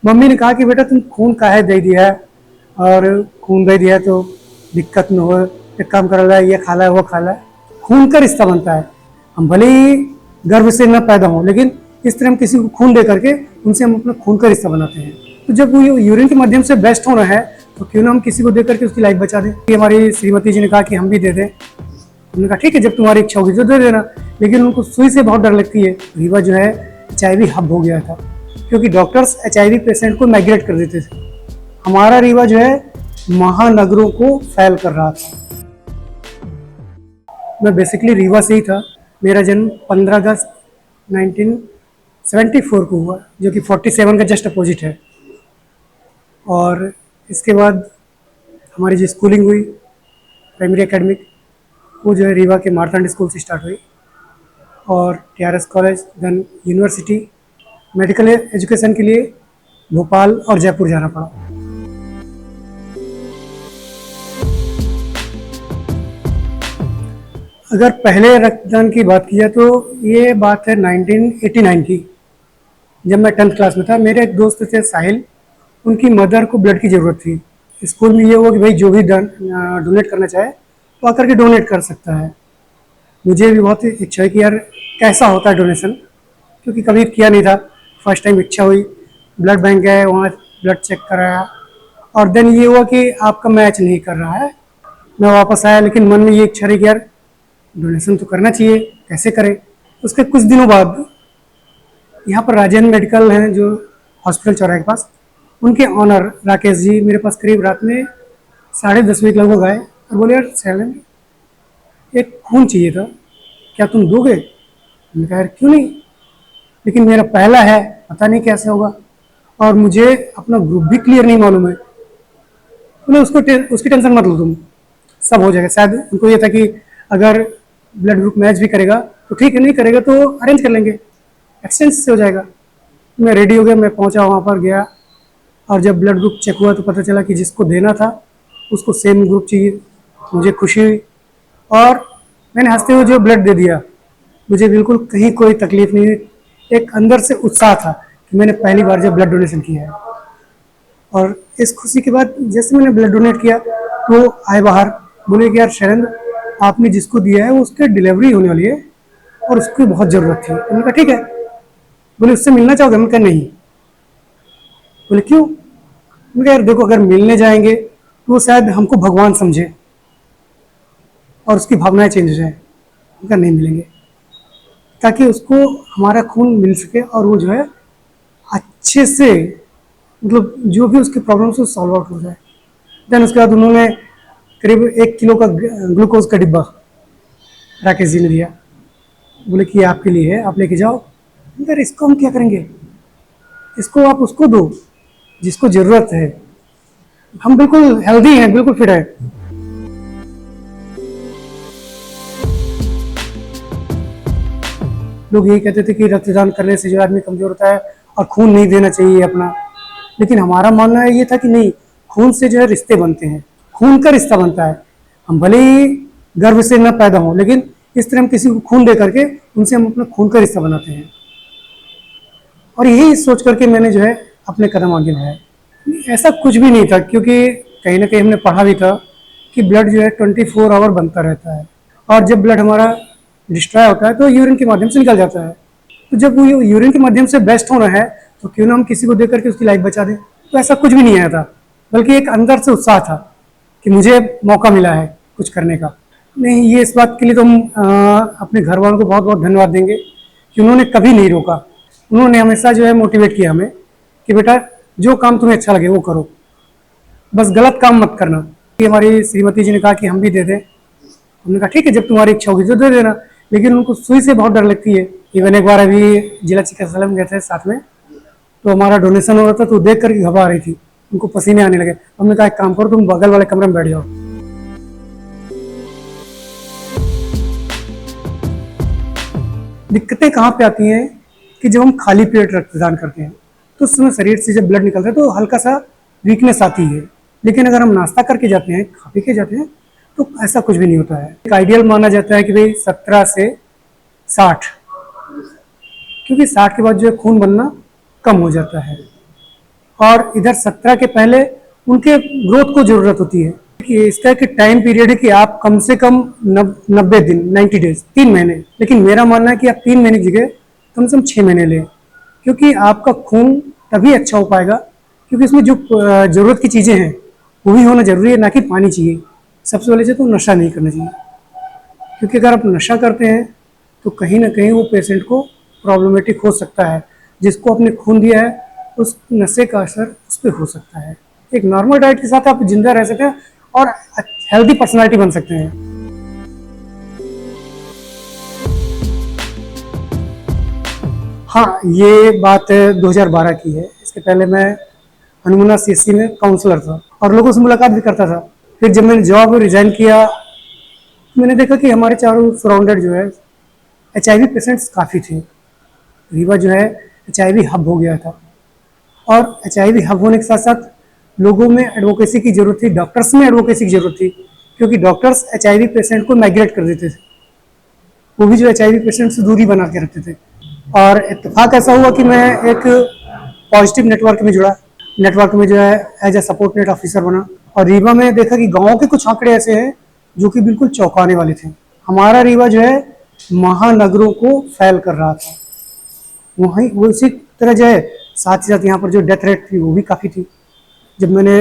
Mummy ने कहा कि बेटा तुम खून काहे दे दिया है, और खून दे दिया है तो दिक्कत न हो, एक काम कर रहा है, ये खा ला है वो खा ला है। खून का रिश्ता बनता है। हम भले ही गर्भ से न पैदा हो, लेकिन इस तरह हम किसी को खून दे करके उनसे हम अपना खून का रिश्ता बनाते हैं। तो जब वो यूरिन के माध्यम से बेस्ट होना है तो क्यों ना हम किसी को दे करके उसकी लाइफ बचा दें। हमारी श्रीमती जी ने कहा कि हम भी दे दें। हमने कहा ठीक है, जब तुम्हारी इच्छा होगी तो दे देना। लेकिन उनको सुई से बहुत डर लगती है। रीवा जो है HIV हब हो गया था, क्योंकि डॉक्टर्स HIV पेशेंट को माइग्रेट कर देते थे। हमारा रीवा जो है महानगरों को फैल कर रहा था। मैं बेसिकली रीवा से ही था। मेरा जन्म 15 अगस्त 1974 को हुआ, जो कि 47 का जस्ट अपोजिट है। और इसके बाद हमारी जो स्कूलिंग हुई प्राइमरी एकेडमिक, वो जो है रीवा के मार्तंड स्कूल से स्टार्ट हुई, और TRS college, then university, medical education के लिए भोपाल और जयपुर जाना पड़ा। अगर पहले रक्तदान की बात की जाए तो ये बात है 1989 की, जब मैं 10th क्लास में था। मेरे एक दोस्त थे साहिल, उनकी मदर को ब्लड की ज़रूरत थी। स्कूल में ये हुआ कि भाई जो भी डोनेट करना चाहे तो आकर के डोनेट कर सकता है। मुझे भी बहुत इच्छा है कि यार कैसा होता है डोनेशन, क्योंकि कभी किया नहीं था। फर्स्ट टाइम इच्छा हुई, ब्लड बैंक गए, वहाँ ब्लड चेक कराया, और देन ये हुआ कि आपका मैच नहीं कर रहा है। मैं वापस आया, लेकिन मन में ये इच्छा रही कि यार डोनेशन तो करना चाहिए, कैसे करें। उसके कुछ दिनों बाद यहाँ पर राजेंद्र मेडिकल हैं जो हॉस्पिटल चौराहे के पास, उनके ऑनर राकेश जी मेरे पास करीब रात में 10:30 के लगभग आए और बोले यार सैलन एक खून चाहिए था, क्या तुम दोगे? मैंने कहा यार क्यों नहीं, लेकिन मेरा पहला है, पता नहीं कैसे होगा, और मुझे अपना ग्रुप भी क्लियर नहीं मालूम है। बोले उसकी टेंशन मत लो तुम, सब हो जाएगा। शायद उनको ये था कि अगर ब्लड ग्रुप मैच भी करेगा तो ठीक है, नहीं करेगा तो अरेंज कर लेंगे, एक्सचेंज से हो जाएगा। मैं रेडी हो गया, मैं पहुंचा, वहाँ पर गया, और जब ब्लड ग्रुप चेक हुआ तो पता चला कि जिसको देना था उसको सेम ग्रुप चाहिए। मुझे खुशी हुई और मैंने हंसते हुए जो ब्लड दे दिया। मुझे बिल्कुल कहीं कोई तकलीफ नहीं हुई, एक अंदर से उत्साह था कि मैंने पहली बार जब ब्लड डोनेशन किया है। और इस खुशी के बाद जैसे मैंने ब्लड डोनेट किया तो आए बाहर, बोले कि यार शैलेंद्र आपने जिसको दिया है वो उसकी डिलीवरी होने वाली है और उसकी बहुत ज़रूरत थी। मैंने कहा ठीक है। बोले उससे मिलना चाहोगे? मैंने कहा नहीं। बोले क्यों? मैंने कहा यार देखो, अगर मिलने जाएंगे तो वो शायद हमको भगवान समझे और उसकी भावनाएं चेंज हो जाए। मैंने कहा नहीं मिलेंगे, ताकि उसको हमारा खून मिल सके और वो जो है अच्छे से, मतलब जो भी उसकी प्रॉब्लम्स वो सॉल्व आउट हो जाए। देन उसके बाद उन्होंने करीब 1 किलो का ग्लूकोज का डिब्बा राकेश जी ने दिया। बोले कि ये आपके लिए है, आप लेके जाओ। यार इसको हम क्या करेंगे, इसको आप उसको दो जिसको ज़रूरत है। हम बिल्कुल हेल्दी हैं, बिल्कुल फिट है। लोग यही कहते थे कि रक्तदान करने से जो आदमी कमज़ोर होता है और खून नहीं देना चाहिए अपना, लेकिन हमारा मानना ये था कि नहीं, खून से जो है रिश्ते बनते हैं, खून का रिश्ता बनता है। हम भले ही गर्भ से न पैदा हों, लेकिन इस तरह हम किसी को खून दे करके उनसे हम अपना खून का रिश्ता बनाते हैं। और यही सोच करके मैंने जो है अपने कदम आगे बढ़ाए। ऐसा कुछ भी नहीं था, क्योंकि कहीं ना कहीं हमने पढ़ा भी था कि ब्लड जो है 24 आवर बनता रहता है, और जब ब्लड हमारा डिस्ट्रॉय होता है तो यूरिन के माध्यम से निकल जाता है। तो जब वो यूरिन के माध्यम से बेस्ट होना है तो क्यों ना हम किसी को दे करके उसकी लाइफ बचा दें। तो ऐसा कुछ भी नहीं आया था, बल्कि एक अंदर से उत्साह था कि मुझे मौका मिला है कुछ करने का। नहीं, ये इस बात के लिए तो हम अपने घर वालों को बहुत बहुत धन्यवाद देंगे कि उन्होंने कभी नहीं रोका। उन्होंने हमेशा जो है मोटिवेट किया हमें कि बेटा जो काम तुम्हें अच्छा लगे वो करो, बस गलत काम मत करना। हमारी श्रीमती जी ने कहा कि हम भी दे दें। हमने कहा ठीक है, जब तुम्हारी इच्छा होगी तो दे देना। लेकिन उनको सुई से बहुत डर लगती है। इवन एक बार अभी जिला चिकित्सालय में गए थे साथ में, तो हमारा डोनेशन हो रहा था तो देख करके घबरा रही थी, उनको पसीने आने लगे। हमने कहा एक काम करो, तुम बगल वाले कमरे में बैठ जाओ। दिक्कतें कहाँ पे आती हैं कि जब हम खाली पेट रक्तदान करते हैं तो उस समय शरीर से जब ब्लड निकलता है तो हल्का सा वीकनेस आती है। लेकिन अगर हम नाश्ता करके जाते हैं, खा पी के जाते हैं, तो ऐसा कुछ भी नहीं होता है। एक आइडियल माना जाता है कि भाई 17 से 60, क्योंकि 60 के बाद जो है खून बनना कम हो जाता है। और इधर 17 के पहले उनके ग्रोथ को ज़रूरत होती है कि इसका एक टाइम पीरियड है कि आप कम से कम 90 दिन 90 डेज 3 महीने, लेकिन मेरा मानना है कि आप 3 महीने की जगह कम से कम 6 महीने लें, क्योंकि आपका खून तभी अच्छा हो पाएगा, क्योंकि इसमें जो ज़रूरत की चीज़ें हैं वो भी होना ज़रूरी है, ना कि पानी चाहिए। सबसे पहले से तो नशा नहीं करना चाहिए, क्योंकि अगर आप नशा करते हैं तो कहीं ना कहीं वो पेशेंट को प्रॉब्लमेटिक हो सकता है। जिसको आपने खून दिया है उस नशे का असर उस पर हो सकता है। एक नॉर्मल डाइट के साथ आप जिंदा रह सकते हैं और हेल्दी पर्सनालिटी बन सकते हैं। हाँ, ये बात 2012 की है। इसके पहले मैं हनुमाना सीएससी में काउंसलर था और लोगों से मुलाकात भी करता था। फिर जब मैंने जॉब रिजाइन किया, मैंने देखा कि हमारे चारों सराउंडेड जो है HIV पेशेंट्स काफ़ी थे। रीवा जो है HIV हब हो गया था, और HIV हब होने के साथ साथ लोगों में एडवोकेसी की जरूरत थी, डॉक्टर्स में एडवोकेसी की जरूरत थी, क्योंकि डॉक्टर्स HIV पेशेंट को माइग्रेट कर देते थे। वो भी जो HIV पेशेंट से दूरी बना के रखते थे। और इत्तेफाक ऐसा हुआ कि मैं एक पॉजिटिव नेटवर्क में जुड़ा। नेटवर्क में जो है as a support net officer बना, और रीवा में देखा कि गाँव के कुछ आंकड़े ऐसे हैं जो कि बिल्कुल चौंकाने वाले थे। हमारा रीवा जो है महानगरों को फैल कर रहा था। वहीं वो उसी तरह जो है साथ ही साथ यहाँ पर जो डेथ रेट थी वो भी काफ़ी थी। जब मैंने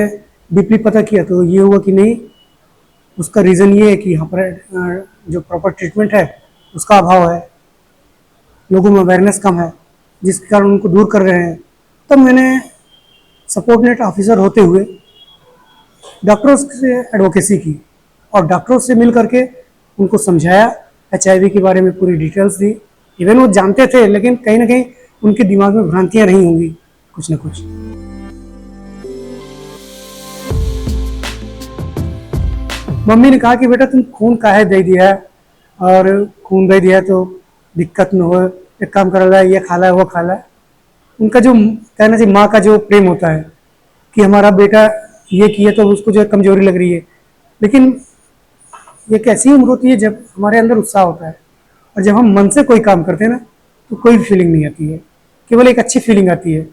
डीपली पता किया तो ये हुआ कि नहीं, उसका रीज़न ये है कि यहाँ पर जो प्रॉपर ट्रीटमेंट है उसका अभाव है, लोगों में अवेयरनेस कम है, जिसके कारण उनको दूर कर रहे हैं। तब मैंने सपोर्ट नेट ऑफिसर होते हुए डॉक्टरों से एडवोकेसी की, और डॉक्टरों से मिल करके उनको समझाया, HIV के बारे में पूरी डिटेल्स दी। इवन वो जानते थे, लेकिन कहीं ना कहीं उनके दिमाग में भ्रांतियां रही होंगी कुछ ना कुछ। मम्मी ने कहा कि बेटा तुम खून काहे दे दिया है, और खून दे दिया तो दिक्कत न हो, एक काम कर रहा है, ये खा ला है वो खा ला है। उनका जो कहना चाहिए माँ का जो प्रेम होता है कि हमारा बेटा ये किया तो उसको जो है कमजोरी लग रही है, लेकिन ये एक ऐसी उम्र होती है जब हमारे अंदर उत्साह होता है, और जब हम मन से कोई काम करते हैं ना तो कोई फीलिंग नहीं आती है, केवल एक अच्छी फीलिंग आती है।